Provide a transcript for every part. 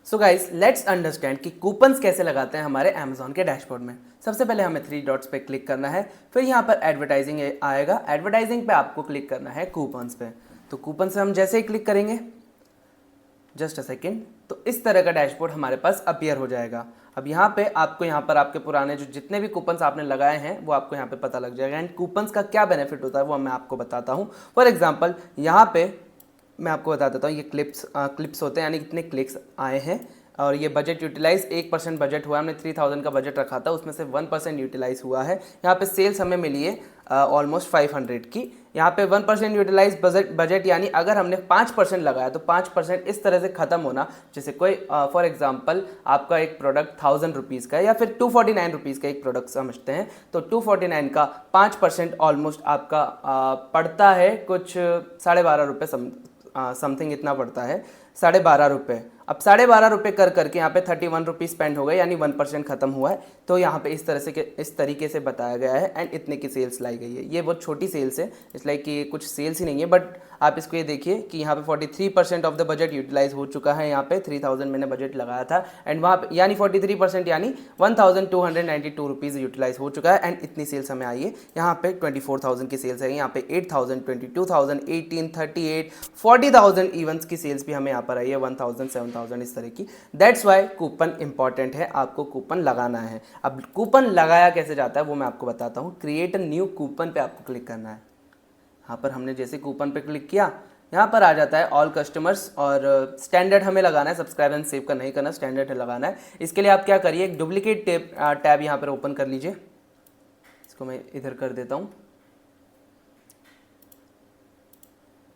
So guys let's understand कि coupons कैसे लगाते हैं हमारे अमेजोन के डैशबोर्ड में। सबसे पहले हमें थ्री डॉट्स पे क्लिक करना है, फिर यहाँ पर एडवर्टाइजिंग आएगा। एडवर्टाइजिंग पे आपको क्लिक करना है कूपन्स पे। तो कूपन्स पे हम जैसे ही क्लिक करेंगे, जस्ट अ सेकेंड, तो इस तरह का डैशबोर्ड हमारे पास अपीयर हो जाएगा। अब यहाँ पे आपको यहाँ पर आपके पुराने जो जितने भी कूपन्स आपने लगाए हैं वो आपको यहाँ पे पता लग जाएगा। एंड कूपन्स का क्या बेनिफिट होता है वो मैं आपको बताता हूँ। फॉर एग्जाम्पल यहाँ पे मैं आपको बता देता हूँ, ये क्लिप्स होते हैं, यानी कितने क्लिक्स आए हैं। और ये बजट यूटिलाइज 1% बजट हुआ, हमने 3000 का बजट रखा था, उसमें से 1% यूटिलाइज हुआ है। यहाँ पे सेल्स हमें मिली है ऑलमोस्ट 500 की। यहाँ पे 1% यूटिलाइज बजट यानी अगर हमने 5% लगाया तो 5% इस तरह से ख़त्म होना। जैसे कोई फॉर एग्जांपल आपका एक प्रोडक्ट 1000 रुपीज़ का है या फिर 249 रुपीज़ का एक प्रोडक्ट समझते हैं, तो 249 का 5% ऑलमोस्ट आपका पड़ता है कुछ 12.5 रुपये समथिंग इतना पड़ता है, 12.5 रुपये। अब 12.5 रुपये कर करके यहाँ पे 31 रुपीज़ स्पेंड हो गए, यानी 1% खत्म हुआ है। तो यहाँ पे इस तरीके से बताया गया है एंड इतने की सेल्स लाई गई है। ये बहुत छोटी सेल्स है, इसलिए कि कुछ सेल्स ही नहीं है, बट आप इसको ये देखिए कि यहाँ पे 43% ऑफ द बजट यूटिलाइज हो चुका है। यहाँ पे 3000 मैंने बजट लगाया था एंड वहाँ पे यानी 43% यानी 1292 रुपीज़ यूटिलाइज हो चुका है एंड इतनी सेल्स हमें आई है। यहाँ पे 24,000 की सेल्स है, यहाँ पे 8,000, 22,000, 18, 38, 40,000 इवेंट्स की सेल्स भी हमें यहाँ पर आई है, 1,000, 7,000 इस तरह की। दैट्स वाई कूपन इंपॉर्टेंट है, आपको कूपन लगाना है। अब कूपन लगाया कैसे जाता है वो मैं आपको बताता हूँ। क्रिएट अ न्यू कूपन पे आपको क्लिक करना है। यहाँ पर हमने जैसे कूपन पे क्लिक किया, यहाँ पर आ जाता है ऑल कस्टमर्स और स्टैंडर्ड हमें लगाना है, सब्सक्राइब एंड सेव का नहीं करना, स्टैंडर्ड लगाना है। इसके लिए आप क्या करिए, एक डुप्लीकेट टैब यहाँ पर ओपन कर लीजिए। इसको मैं इधर कर देता हूँ।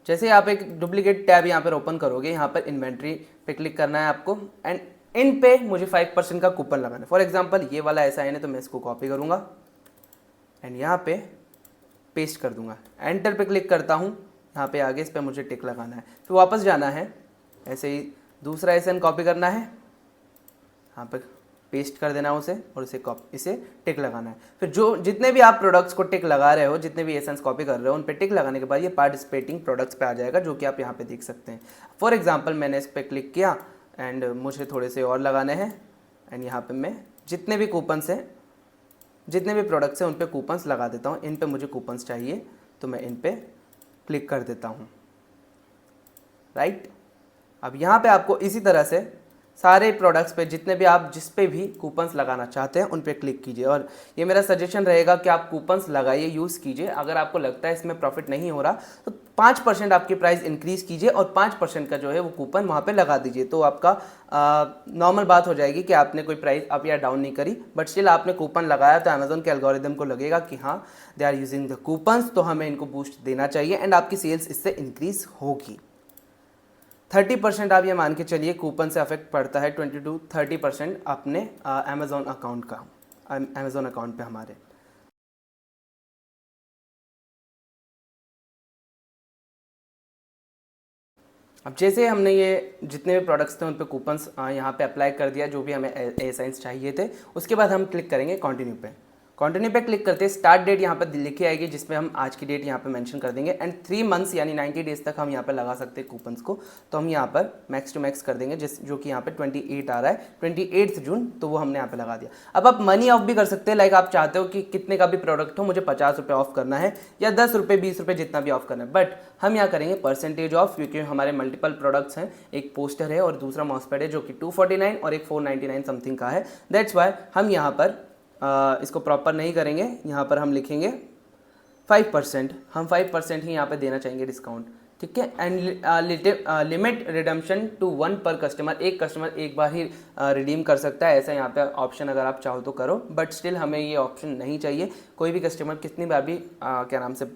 जैसे ही आप एक डुप्लीकेट टैब यहाँ पर ओपन करोगे, यहाँ पर इन्वेंट्री पे क्लिक करना है आपको एंड इन पे मुझे 5% का कूपन लगाना है। फॉर एग्जांपल ये वाला ऐसा है, तो मैं इसको कॉपी करूँगा एंड यहाँ पे पेस्ट कर दूंगा। एंटर पे क्लिक करता हूँ, यहाँ पे आगे इस पर मुझे टिक लगाना है, फिर वापस जाना है, ऐसे ही दूसरा एसेंस कॉपी करना है, यहाँ पे पेस्ट कर देना उसे और इसे टिक लगाना है। फिर जो जितने भी आप प्रोडक्ट्स को टिक लगा रहे हो, जितने भी एसेंस कॉपी कर रहे हो, उन पे टिक लगाने के बाद ये पार्टिसिपेटिंग प्रोडक्ट्स पे आ जाएगा, जो कि आप यहाँ पे देख सकते हैं। फॉर एग्जांपल मैंने इस पर क्लिक किया एंड मुझे थोड़े से और लगाने हैं एंड यहाँ पे मैं जितने भी कूपन्स हैं, जितने भी प्रोडक्ट्स हैं उन पे कूपन्स लगा देता हूँ। इन पे मुझे कूपन्स चाहिए तो मैं इन पे क्लिक कर देता हूँ, राइट। अब यहाँ पे आपको इसी तरह से सारे प्रोडक्ट्स पे जितने भी आप जिस पे भी कूपन्स लगाना चाहते हैं उन पे क्लिक कीजिए। और ये मेरा सजेशन रहेगा कि आप कूपन्स लगाइए, यूज़ कीजिए। अगर आपको लगता है इसमें प्रॉफिट नहीं हो रहा तो 5% आपकी प्राइस इंक्रीज़ कीजिए और 5% का जो है वो कूपन वहाँ पे लगा दीजिए। तो आपका नॉर्मल बात हो जाएगी कि आपने कोई प्राइस अप या डाउन नहीं करी, बट स्टिल आपने कूपन लगाया तो अमेजोन के एल्गोरिदम को लगेगा कि हाँ they are using the coupons, तो हमें इनको बूस्ट देना चाहिए एंड आपकी सेल्स इससे इंक्रीज़ होगी। 30% आप ये मान के चलिए कूपन से अफेक्ट पड़ता है, 20 to 30% अपने अमेजोन अकाउंट का, अमेजोन अकाउंट पे हमारे। अब जैसे हमने ये जितने भी प्रोडक्ट्स थे उन पे कूपन्स यहाँ पे अप्लाई कर दिया, जो भी हमें एसाइंस चाहिए थे, उसके बाद हम क्लिक करेंगे कंटिन्यू पे। कंटिन्यू पे क्लिक करते स्टार्ट डेट यहाँ पर लिखी आएगी, जिसमें हम आज की डेट यहाँ पे मेंशन कर देंगे एंड 3 मंथ्स यानी 90 डेज तक हम यहाँ पर लगा सकते हैं कूपन्स को। तो हम यहाँ पर मैक्स टू मैक्स कर देंगे, जो कि यहाँ पे 28 आ रहा है, 28 जून, तो वो हमने यहाँ पे लगा दिया। अब आप मनी ऑफ भी कर सकते हैं, लाइक आप चाहते हो कि कितने का भी प्रोडक्ट हो मुझे 50 रुपये ऑफ करना है या 10 रुपये 20 रुपये जितना भी ऑफ करना है, बट हम यहाँ करेंगे परसेंटेज ऑफ, क्योंकि हमारे मल्टीपल प्रोडक्ट्स हैं, एक पोस्टर है और दूसरा माउसपैड है जो कि 249 और एक 499 समथिंग का है। दैट्स वाई हम यहाँ पर इसको प्रॉपर नहीं करेंगे, यहाँ पर हम लिखेंगे 5%, हम 5% ही यहाँ पे देना चाहेंगे डिस्काउंट, ठीक है। एंड लिमिट रिडम्पशन टू 1 पर कस्टमर, एक कस्टमर एक बार ही रिडीम कर सकता है, ऐसा यहाँ पे ऑप्शन अगर आप चाहो तो करो, बट स्टिल हमें ये ऑप्शन नहीं चाहिए। कोई भी कस्टमर कितनी बार भी क्या नाम से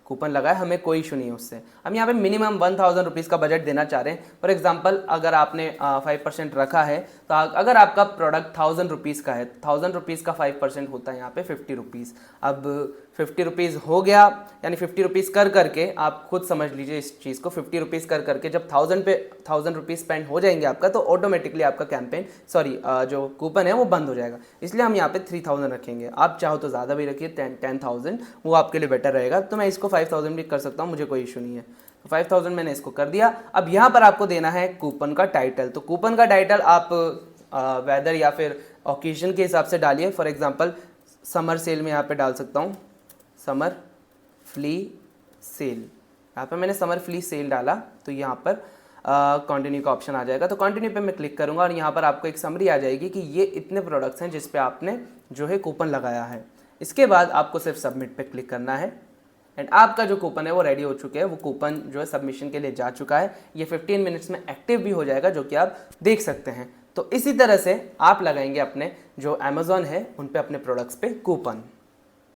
कूपन लगाए, हमें कोई इशू नहीं है उससे। हम यहाँ पे मिनिमम 1000 रुपीज़ का बजट देना चाह रहे हैं। फॉर एग्जांपल अगर आपने 5% रखा है, तो अगर आपका प्रोडक्ट 1000 रुपीज़ का है, 1000 रुपीज़ का 5% होता है यहाँ पे 50 रुपीज़। अब 50 रुपीज़ हो गया, यानी 50 रुपीज़ कर करके आप खुद समझ लीजिए इस चीज़ को, 50 रुपीज़ कर करके जब 1000 रुपीज़ स्पेंड हो जाएंगे आपका, तो ऑटोमेटिकली आपका कैंपेन जो कूपन है वो बंद हो जाएगा। इसलिए हम यहाँ पे 3000 रखेंगे। आप चाहो तो ज़्यादा भी रखिए, 10,000, वो आपके लिए बेटर रहेगा। तो मैं इसको 5000 भी कर सकता हूँ, मुझे कोई इशू नहीं है। 5000 मैंने इसको कर दिया। अब यहाँ पर आपको देना है कूपन का टाइटल। तो कूपन का टाइटल आप वेदर या फिर ओकेजन के हिसाब से डालिए। फॉर एग्जांपल समर सेल में यहाँ पे डाल सकता हूँ समर फ्ली सेल। यहाँ पे मैंने समर फ्ली सेल डाला तो यहाँ पर कंटिन्यू का ऑप्शन आ जाएगा। तो कंटिन्यू पे मैं क्लिक करूँगा और यहाँ पर आपको एक समरी आ जाएगी कि ये इतने प्रोडक्ट्स हैं जिस पे आपने जो है कूपन लगाया है। इसके बाद आपको सिर्फ सबमिट पे क्लिक करना है एंड आपका जो कूपन है वो रेडी हो चुके हैं। वो कूपन जो है सबमिशन के लिए जा चुका है। ये 15 मिनट्स में एक्टिव भी हो जाएगा, जो कि आप देख सकते हैं। तो इसी तरह से आप लगाएंगे अपने जो अमेज़ॉन है उन पे अपने प्रोडक्ट्स पे कूपन।